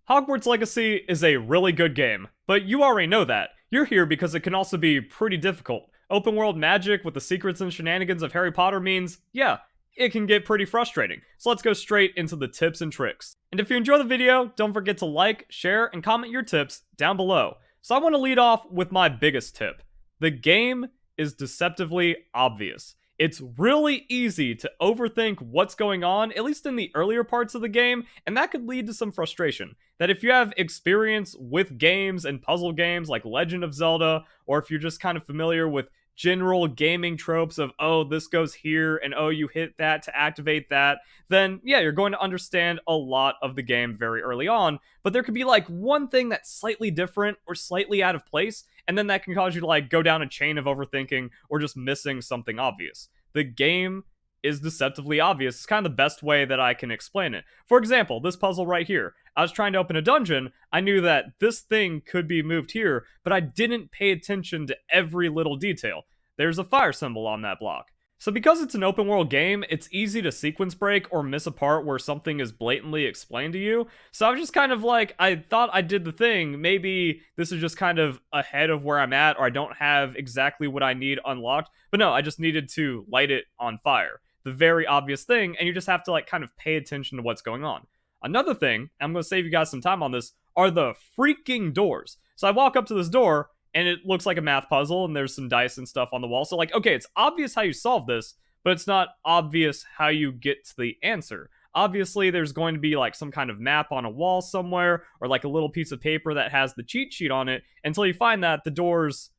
Hogwarts Legacy is a really good game, but you already know that. You're here because it can also be pretty difficult. Open world magic with the secrets and shenanigans of Harry Potter means, yeah, it can get pretty frustrating. So let's go straight into the tips and tricks. And if you enjoy the video, don't forget to like, share, and comment your tips down below. So I want to lead off with my biggest tip. The game is deceptively obvious. It's really easy to overthink what's going on, at least in the earlier parts of the game, and that could lead to some frustration. That if you have experience with games and puzzle games like Legend of Zelda, or if you're just kind of familiar with general gaming tropes of, oh, this goes here, and oh, you hit that to activate that, then yeah, you're going to understand a lot of the game very early on, but there could be like one thing that's slightly different or slightly out of place, and then that can cause you to like go down a chain of overthinking or just missing something obvious. The game is deceptively obvious. It's kind of the best way that I can explain it. For example, this puzzle right here. I was trying to open a dungeon. I knew that this thing could be moved here, but I didn't pay attention to every little detail. There's a fire symbol on that block. So because it's an open world game, it's easy to sequence break or miss a part where something is blatantly explained to you. So I was just kind of like, I thought I did the thing. Maybe this is just kind of ahead of where I'm at, or I don't have exactly what I need unlocked. But no, I just needed to light it on fire. The very obvious thing, and you just have to like kind of pay attention to what's going on. Another thing, I'm going to save you guys some time on this, are the freaking doors. So I walk up to this door, and it looks like a math puzzle, and there's some dice and stuff on the wall. So like, okay, it's obvious how you solve this, but it's not obvious how you get to the answer. Obviously, there's going to be like some kind of map on a wall somewhere, or like a little piece of paper that has the cheat sheet on it. Until you find that, the doors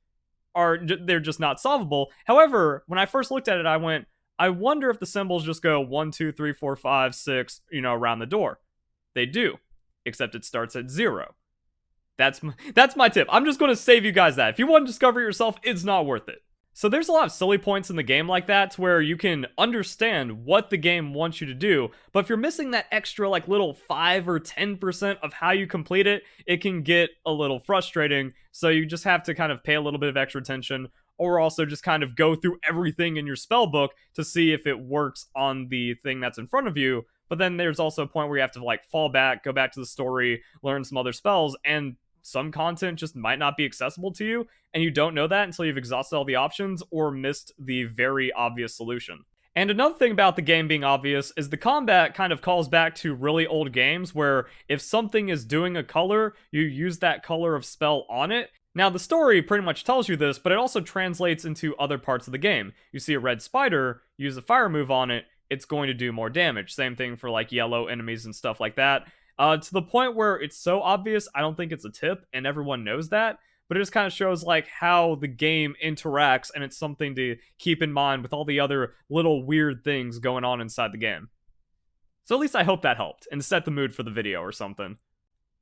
they're just not solvable. However, when I first looked at it, I went, I wonder if the symbols just go 1, 2, 3, 4, 5, 6, around the door. They do, except it starts at 0. That's my tip. I'm just going to save you guys that. If you want to discover it yourself, it's not worth it. So there's a lot of silly points in the game like that to where you can understand what the game wants you to do, but if you're missing that extra like little 5 or 10% of how you complete it, it can get a little frustrating. So you just have to kind of pay a little bit of extra attention, or also just kind of go through everything in your spell book to see if it works on the thing that's in front of you. But then there's also a point where you have to like fall back, go back to the story, learn some other spells, and some content just might not be accessible to you, and you don't know that until you've exhausted all the options or missed the very obvious solution. And another thing about the game being obvious is the combat kind of calls back to really old games where if something is doing a color, you use that color of spell on it. Now, the story pretty much tells you this, but it also translates into other parts of the game. You see a red spider, use a fire move on it, it's going to do more damage. Same thing for like yellow enemies and stuff like that. To the point where it's so obvious, I don't think it's a tip, and everyone knows that, but it just kind of shows like how the game interacts, and it's something to keep in mind with all the other little weird things going on inside the game. So at least I hope that helped, and set the mood for the video or something.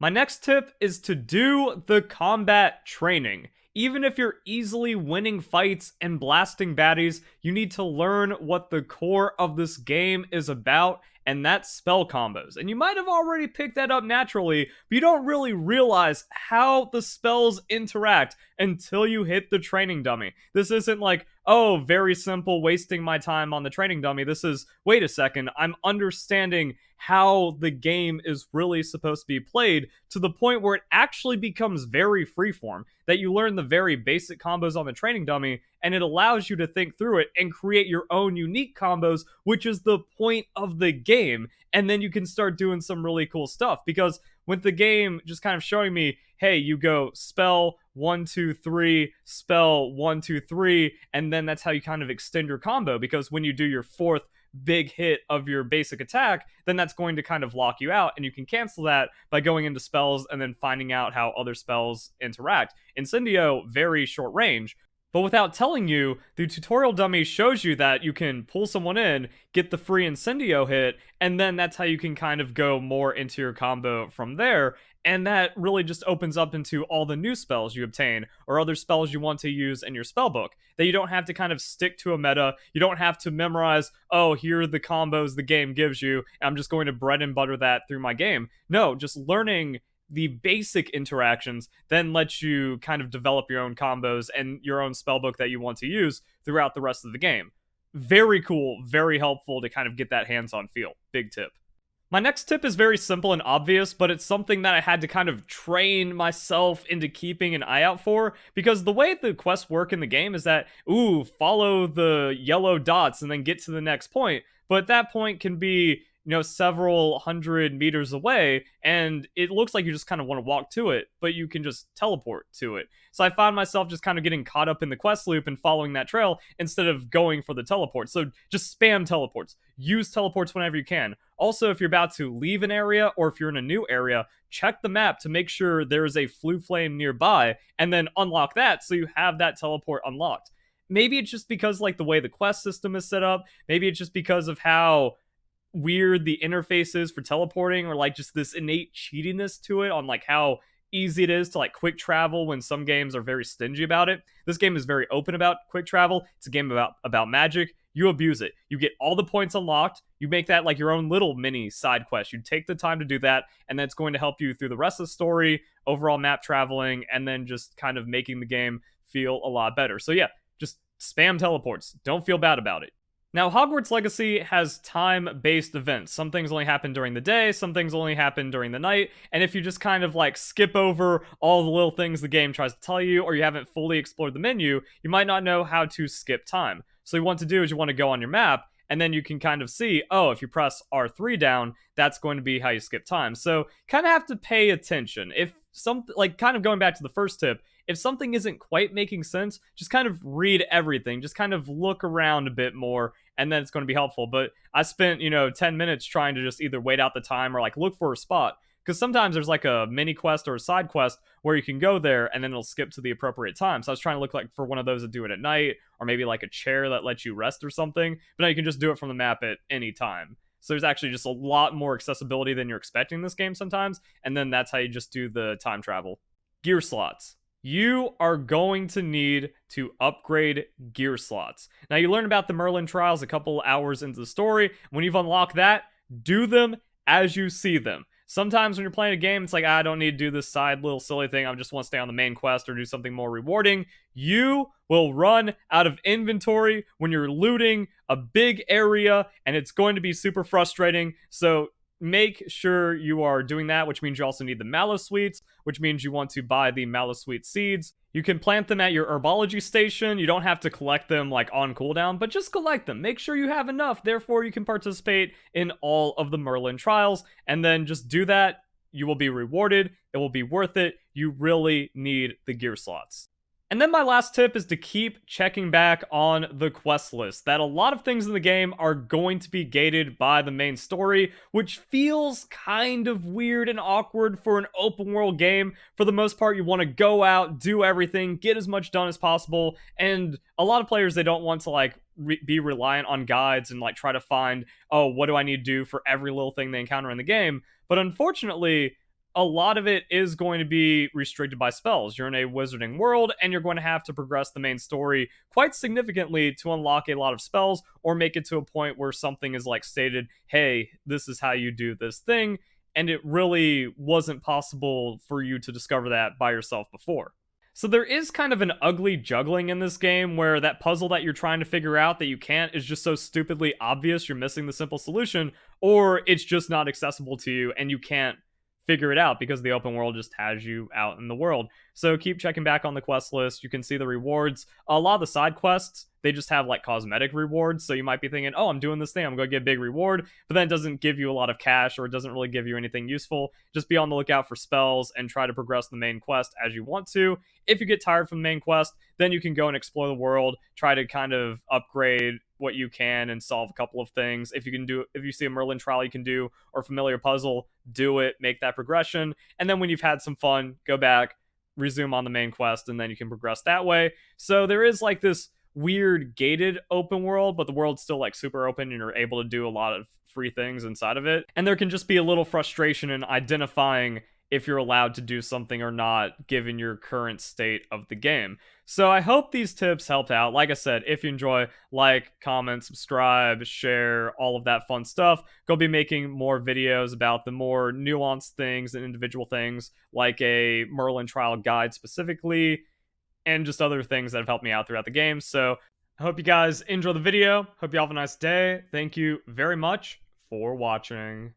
My next tip is to do the combat training. Even if you're easily winning fights and blasting baddies, you need to learn what the core of this game is about, and that's spell combos. And you might have already picked that up naturally, but you don't really realize how the spells interact until you hit the training dummy. This isn't like, oh, very simple, wasting my time on the training dummy. This is, wait a second, I'm understanding how the game is really supposed to be played to the point where it actually becomes very freeform, that you learn the very basic combos on the training dummy, and it allows you to think through it and create your own unique combos, which is the point of the game. And then you can start doing some really cool stuff, because with the game just kind of showing me, hey, you go spell 1, 2, 3, spell 1, 2, 3, and then that's how you kind of extend your combo, because when you do your fourth big hit of your basic attack, then that's going to kind of lock you out, and you can cancel that by going into spells and then finding out how other spells interact. Incendio, very short range, but without telling you, the tutorial dummy shows you that you can pull someone in, get the free Incendio hit, and then that's how you can kind of go more into your combo from there. And that really just opens up into all the new spells you obtain, or other spells you want to use in your spellbook, that you don't have to kind of stick to a meta. You don't have to memorize, oh, here are the combos the game gives you, and I'm just going to bread and butter that through my game. No, just learning the basic interactions then lets you kind of develop your own combos and your own spellbook that you want to use throughout the rest of the game. Very cool, very helpful to kind of get that hands-on feel. Big tip. My next tip is very simple and obvious, but it's something that I had to kind of train myself into keeping an eye out for, because the way the quests work in the game is that, ooh, follow the yellow dots and then get to the next point, but that point can be, several hundred meters away, and it looks like you just kind of want to walk to it, but you can just teleport to it. So I found myself just kind of getting caught up in the quest loop and following that trail instead of going for the teleport. So just spam teleports. Use teleports whenever you can. Also, if you're about to leave an area or if you're in a new area, check the map to make sure there is a flue flame nearby and then unlock that so you have that teleport unlocked. Maybe it's just because like the way the quest system is set up, maybe it's just because of how weird the interface is for teleporting, or like just this innate cheatiness to it on like how easy it is to like quick travel when some games are very stingy about it. This game is very open about quick travel. It's a game about magic. You abuse it. You get all the points unlocked. You make that like your own little mini side quest. You take the time to do that, and that's going to help you through the rest of the story, overall map traveling, and then just kind of making the game feel a lot better. So yeah, just spam teleports. Don't feel bad about it. Now, Hogwarts Legacy has time-based events. Some things only happen during the day, some things only happen during the night, and if you just kind of like skip over all the little things the game tries to tell you, or you haven't fully explored the menu, you might not know how to skip time. So what you want to do is you want to go on your map, and then you can kind of see, oh, if you press R3 down, that's going to be how you skip time. So kind of have to pay attention. If something, like kind of going back to the first tip, if something isn't quite making sense, just kind of read everything, just kind of look around a bit more, and then it's going to be helpful. But I spent, 10 minutes trying to just either wait out the time or like look for a spot. Because sometimes there's like a mini quest or a side quest where you can go there and then it'll skip to the appropriate time. So I was trying to look like for one of those that do it at night, or maybe like a chair that lets you rest or something. But now you can just do it from the map at any time. So there's actually just a lot more accessibility than you're expecting in this game sometimes. And then that's how you just do the time travel. Gear slots. You are going to need to upgrade gear slots. Now, you learn about the Merlin trials a couple hours into the story. When you've unlocked that, do them as you see them. Sometimes when you're playing a game, it's like, I don't need to do this side little silly thing. I just want to stay on the main quest or do something more rewarding. You will run out of inventory when you're looting a big area, and it's going to be super frustrating. So make sure you are doing that, which means you also need the Mallow Sweets, which means you want to buy the Mallow Sweet seeds. You can plant them at your herbology station. You don't have to collect them like on cooldown, but just collect them. Make sure you have enough. Therefore, you can participate in all of the Merlin trials, and then just do that. You will be rewarded. It will be worth it. You really need the gear slots. And then my last tip is to keep checking back on the quest list. That a lot of things in the game are going to be gated by the main story, which feels kind of weird and awkward for an open world game. For the most part, you want to go out, do everything, get as much done as possible, and a lot of players, they don't want to like be reliant on guides and like try to find, oh, what do I need to do for every little thing they encounter in the game. But unfortunately, a lot of it is going to be restricted by spells. You're in a wizarding world, and you're going to have to progress the main story quite significantly to unlock a lot of spells, or make it to a point where something is like stated, hey, this is how you do this thing, and it really wasn't possible for you to discover that by yourself before. So there is kind of an ugly juggling in this game where that puzzle that you're trying to figure out that you can't is just so stupidly obvious you're missing the simple solution, or it's just not accessible to you and you can't figure it out because the open world just has you out in the world. So keep checking back on the quest list. You can see the rewards. A lot of the side quests, they just have like cosmetic rewards. So you might be thinking, oh, I'm doing this thing, I'm going to get a big reward. But then it doesn't give you a lot of cash, or it doesn't really give you anything useful. Just be on the lookout for spells and try to progress the main quest as you want to. If you get tired from the main quest, then you can go and explore the world, try to kind of upgrade what you can and solve a couple of things. If you see a Merlin trial you can do, or familiar puzzle, do it, make that progression, and then when you've had some fun, go back, resume on the main quest, and then you can progress that way. So there is like this weird gated open world, but the world's still like super open and you're able to do a lot of free things inside of it. And there can just be a little frustration in identifying if you're allowed to do something or not, given your current state of the game. So I hope these tips helped out. Like I said, if you enjoy, like, comment, subscribe, share, all of that fun stuff. Go be making more videos about the more nuanced things and individual things, like a Merlin trial guide specifically, and just other things that have helped me out throughout the game. So I hope you guys enjoy the video. Hope you all have a nice day. Thank you very much for watching.